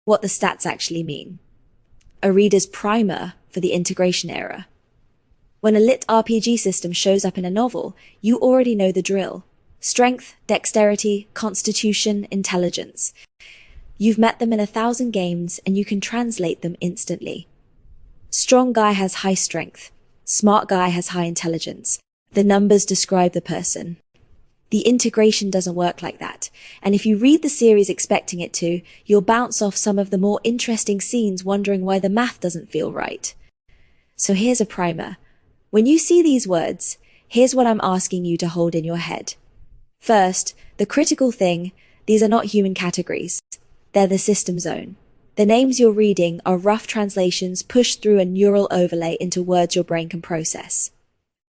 what the stats actually mean. A reader's primer for the integration era. When a LitRPG system shows up in a novel, you already know the drill. Strength, dexterity, constitution, intelligence. You've met them in 1,000 games and you can translate them instantly. Strong guy has high strength. Smart guy has high intelligence. The numbers describe the person. The integration doesn't work like that, and if you read the series expecting it to, you'll bounce off some of the more interesting scenes wondering why the math doesn't feel right. So here's a primer. When you see these words, here's what I'm asking you to hold in your head. First, the critical thing, these are not human categories. They're the system zone. The names you're reading are rough translations pushed through a neural overlay into words your brain can process.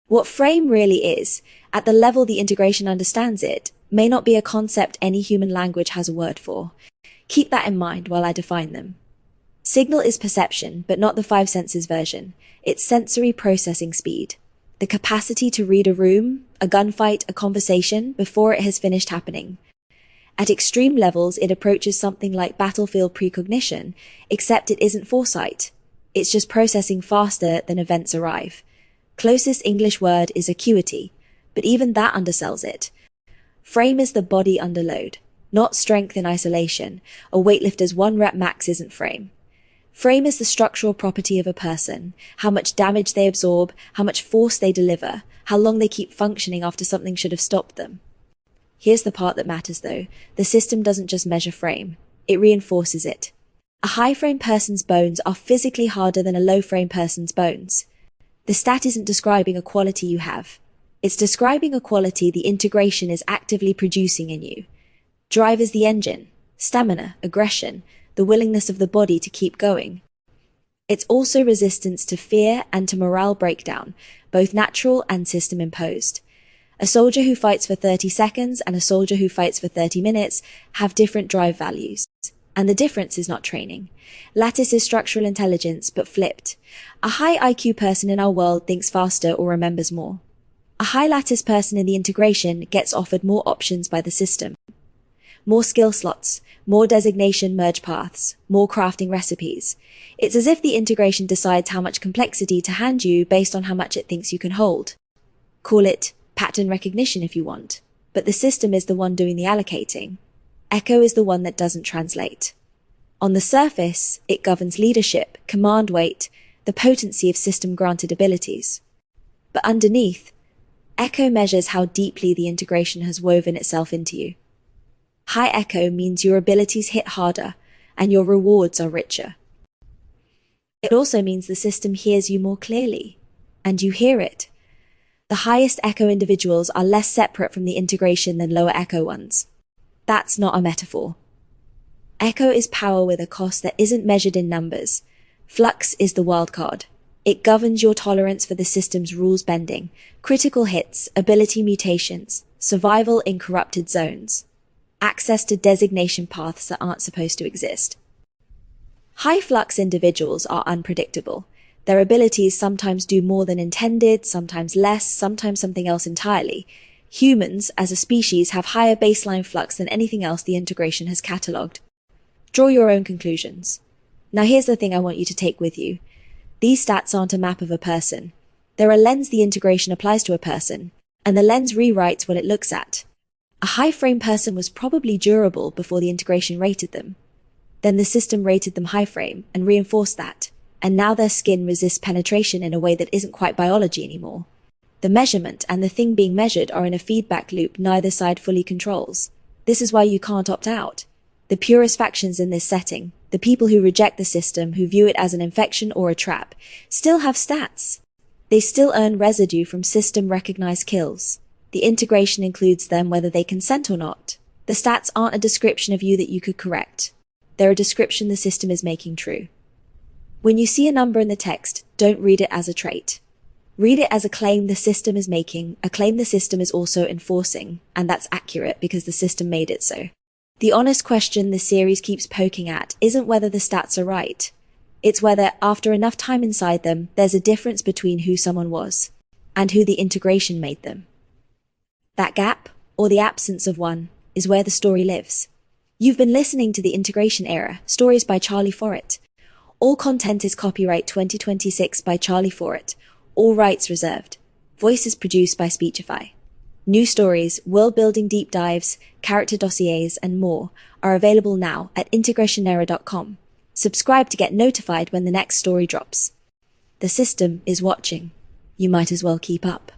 What frame really is, at the level the integration understands it, may not be a concept any human language has a word for. Keep that in mind while I define them. Signal is perception, but not the five senses version. It's sensory processing speed. The capacity to read a room, a gunfight, a conversation before it has finished happening. At extreme levels, it approaches something like battlefield precognition, except it isn't foresight. It's just processing faster than events arrive. Closest English word is acuity, but even that undersells it. Frame is the body under load, not strength in isolation. A weightlifter's 1 rep max isn't frame. Frame is the structural property of a person, how much damage they absorb, how much force they deliver, how long they keep functioning after something should have stopped them. Here's the part that matters though. The system doesn't just measure frame, it reinforces it. A high frame person's bones are physically harder than a low frame person's bones. The stat isn't describing a quality you have. It's describing a quality the integration is actively producing in you. Drive is the engine, stamina, aggression, the willingness of the body to keep going. It's also resistance to fear and to morale breakdown, both natural and system imposed. A soldier who fights for 30 seconds and a soldier who fights for 30 minutes have different drive values. And the difference is not training. Lattice is structural intelligence, but flipped. A high IQ person in our world thinks faster or remembers more. A high lattice person in the integration gets offered more options by the system. More skill slots, more designation merge paths, more crafting recipes. It's as if the integration decides how much complexity to hand you based on how much it thinks you can hold. Call it pattern recognition if you want, but the system is the one doing the allocating. Echo is the one that doesn't translate. On the surface, it governs leadership, command weight, the potency of system-granted abilities. But underneath, Echo measures how deeply the integration has woven itself into you. High Echo means your abilities hit harder and your rewards are richer. It also means the system hears you more clearly, and you hear it. The highest Echo individuals are less separate from the integration than lower Echo ones. That's not a metaphor. Echo is power with a cost that isn't measured in numbers. Flux is the wildcard. It governs your tolerance for the system's rules bending, critical hits, ability mutations, survival in corrupted zones, access to designation paths that aren't supposed to exist. High flux individuals are unpredictable. Their abilities sometimes do more than intended, sometimes less, sometimes something else entirely. Humans, as a species, have higher baseline flux than anything else the integration has catalogued. Draw your own conclusions. Now here's the thing I want you to take with you. These stats aren't a map of a person. They're a lens the integration applies to a person, and the lens rewrites what it looks at. A high-frame person was probably durable before the integration rated them. Then the system rated them high-frame and reinforced that, and now their skin resists penetration in a way that isn't quite biology anymore. The measurement and the thing being measured are in a feedback loop neither side fully controls. This is why you can't opt out. The purest factions in this setting, the people who reject the system, who view it as an infection or a trap, still have stats. They still earn residue from system-recognized kills. The integration includes them whether they consent or not. The stats aren't a description of you that you could correct. They're a description the system is making true. When you see a number in the text, don't read it as a trait. Read it as a claim the system is making, a claim the system is also enforcing, and that's accurate because the system made it so. The honest question this series keeps poking at isn't whether the stats are right. It's whether, after enough time inside them, there's a difference between who someone was and who the integration made them. That gap, or the absence of one, is where the story lives. You've been listening to The Integration Era, stories by Charlie Forrett. All content is copyright 2026 by Charlie Forrett. All rights reserved. Voices produced by Speechify. New stories, world-building deep dives, character dossiers, and more are available now at integrationera.com. Subscribe to get notified when the next story drops. The system is watching. You might as well keep up.